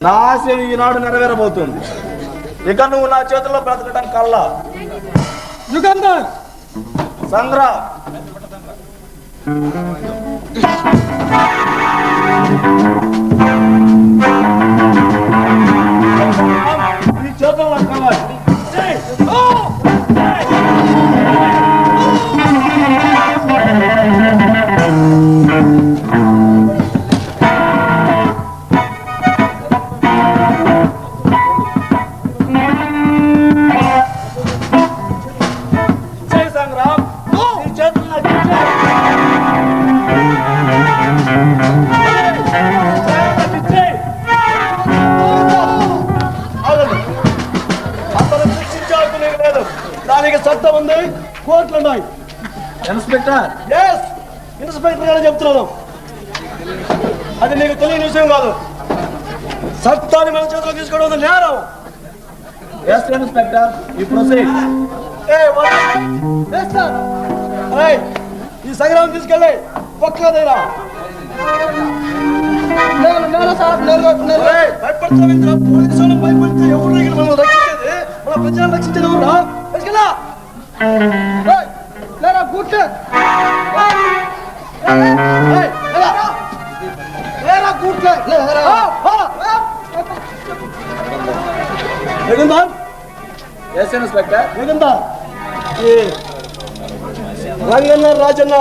నా ఆశయం ఈనాడు నెరవేరబోతుంది. ఇక నువ్వు నా చేతుల్లో బ్రతకటం కల్లా. యుగంధర్ సంగ్రామ్ ఈ చేతుల్లో నాకు కావాలి. దానికి చట్టం ఉంది, కోర్టులు ఉన్నాయి. ఇన్స్పెక్టర్ ఇన్స్పెక్టర్ గారు చెప్తున్నాను, అది నీకు తెలియని విషయం కాదు. చట్టాన్ని మన చేతిలో తీసుకోవడం నేరం. ఇన్స్పెక్టర్ ఇప్పుడు ఈ సంగ్రామం తీసుకెళ్ళి ఒక్కదైనా భయపడుతున్నా. పోలీసులు భయపడితే ఎవరు మనం రక్షించేది, మన ప్రజలను రక్షించేది ఎవరు? తీసుకెళ్ళా కూర్చో కూర్చో. ఇన్స్పెక్టర్ రంగన్న రాజన్న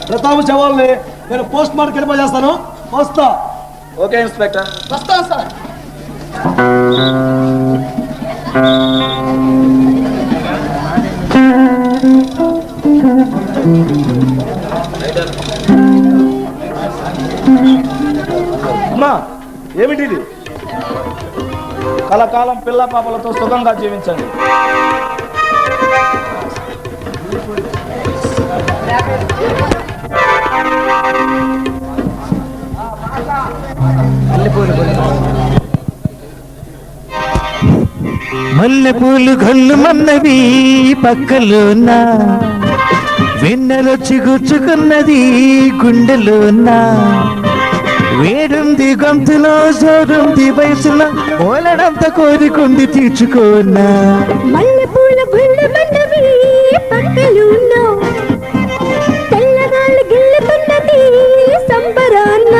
ప్రతాప్ చవాల్ని నేను పోస్ట్ మార్టం వెళ్ళిపో చేస్తాను. వస్తా. Okay inspector. వస్తాను సార్. అమ్మా ఏమిటిది? కలకాలం పిల్ల పాపలతో సుఖంగా జీవించండి. మల్లెపూలు గొల్లుమన్నవి పక్కలోన, వెన్నెలొచ్చి గుచ్చుకున్నది గుండెలోన, వేడుంది గొంతులో జోడుంది వయసులో, ఓలడంత కోరికుంది తీర్చుకోనా. మల్లెపూల గుండెమన్నవి పక్కలోన, తెల్లగాళ్ళు గిల్లుతున్నది సంబరాన్న,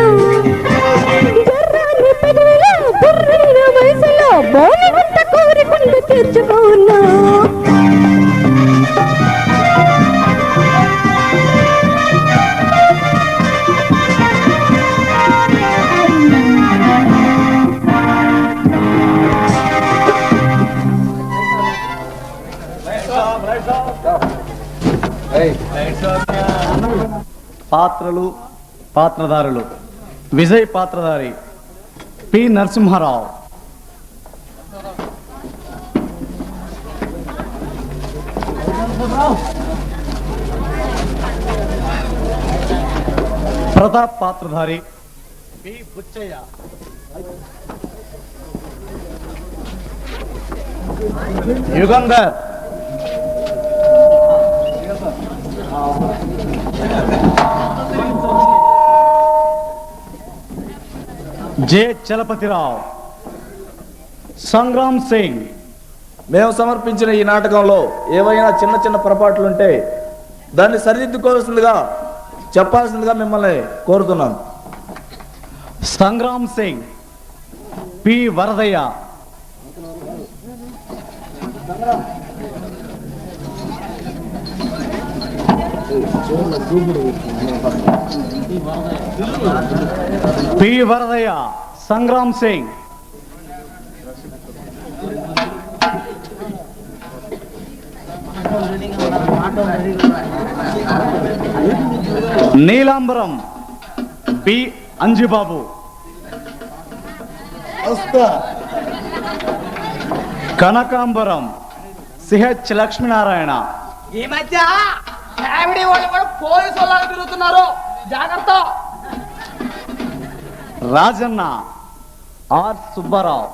జర్రాని పెదవిలో బుర్రైన వయసులో బోలెడంత కోరికుంది తీర్చుకోనా. పాత్రలు పాత్రధారులు: విజయ్ పాత్రధారి పి నరసింహారావు, ప్రతాప్ పాత్రధారి పి బుచ్చయ్య, యుగంధర్ జె చలపతిరావు, సంగ్రామ్ సింగ్. మేము సమర్పించిన ఈ నాటకంలో ఏవైనా చిన్న చిన్న పొరపాట్లుంటే దాన్ని సరిదిద్దుకోవాల్సిందిగా చెప్పాల్సిందిగా మిమ్మల్ని కోరుతున్నాం. Sangram Singh P Varadayya, P Varadayya, Sangram Singh, Neelambaram B Anjibabu, Kanakambaram CH Lakshminarayana. ఈ మధ్య ఫ్యామిలీ వాళ్ళు కూడా పోలీసు వాళ్ళు తిరుగుతున్నారు, జాగ్రత్త. Rajanna R Subbarao,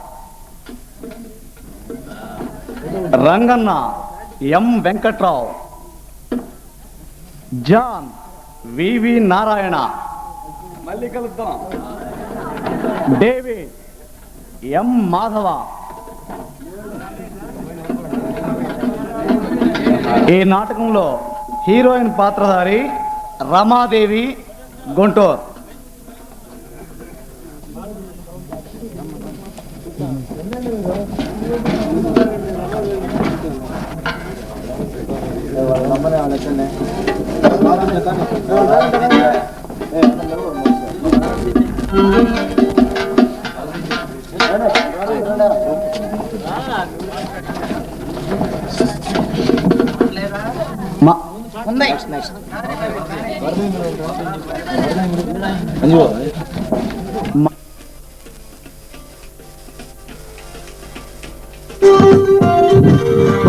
Ranganna M Venkatrao, John V V Narayana, మళ్ళీ కలుద్దాం. David M Madhava. ఈ నాటకంలో హీరోయిన్ పాత్రధారి రమాదేవి, గుంటూరు.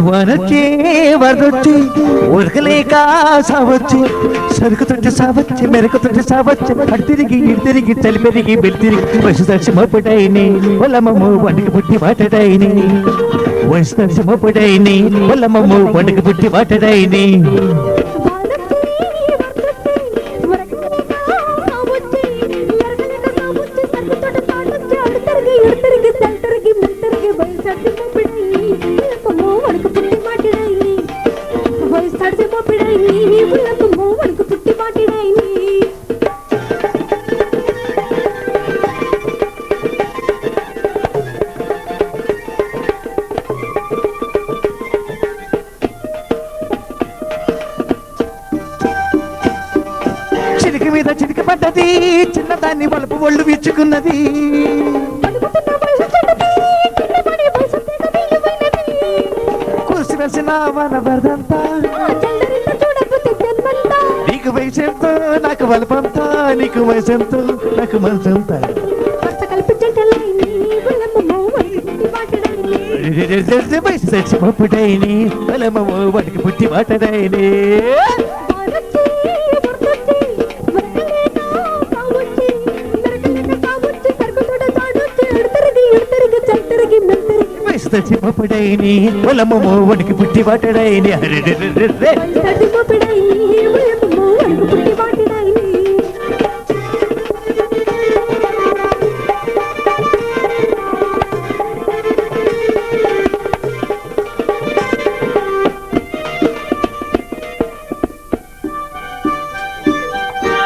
వరచే వరదొచ్చి ఉరకలేక సావచ్చి సరుకు తొట్టి సావచ్చి మెరకు తొట్టి సావచ్చి అటు తిరిగి ఇటు తిరిగి చలి పెరిగి బెలి తిరిగి వయసు దర్శి మోపుడైని పొలమము వండుకు పుట్టి మాటడైని వయసు దర్శి మోపుడైని పొలమము వండుకు పుట్టి మాటడైని చిటిక మీద చిటిక పడ్డది చిన్నదాన్ని వలుపు ఒళ్ళు విచ్చుకున్నది కురిసి వెలిసిన మన వరదంతా నీకు వయసెంతో నాకు వలపంతా నీకు వయసెంతో నాకు మనసంతా వయసు చచ్చిపోపుడైని బలమము వాటికి పుట్టి మాటడైని వయసు చచ్చిపోపుడైని బలమము వాటికి పుట్టి మాటడైని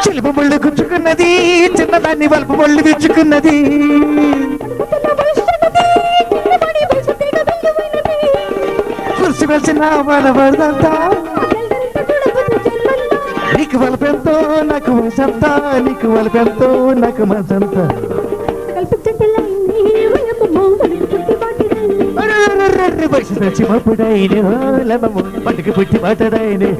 చిలుపు ముళ్ళు గుచ్చుకున్నది చిన్నదాన్ని వలుపు ముళ్ళు విచ్చుకున్నది కురిసి వెలిసిన మన వరదంతా నీకు వలపెంతో నాకు మనసంతా నీకు వలపెంతో నాకు మనసంతా వయసు చచ్చిపోపుడైని పట్టుకు పుట్టి మాటడైని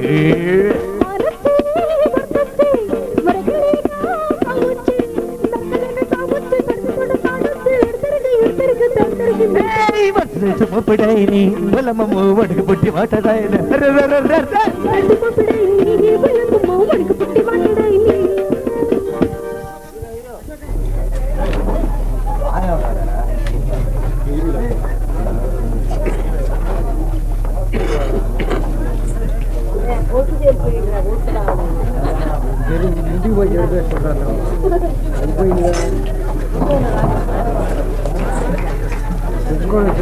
చచ్చిపోపుడైని బలమము వడుకు పుట్టి మాటడైని తెచ్చుకోండి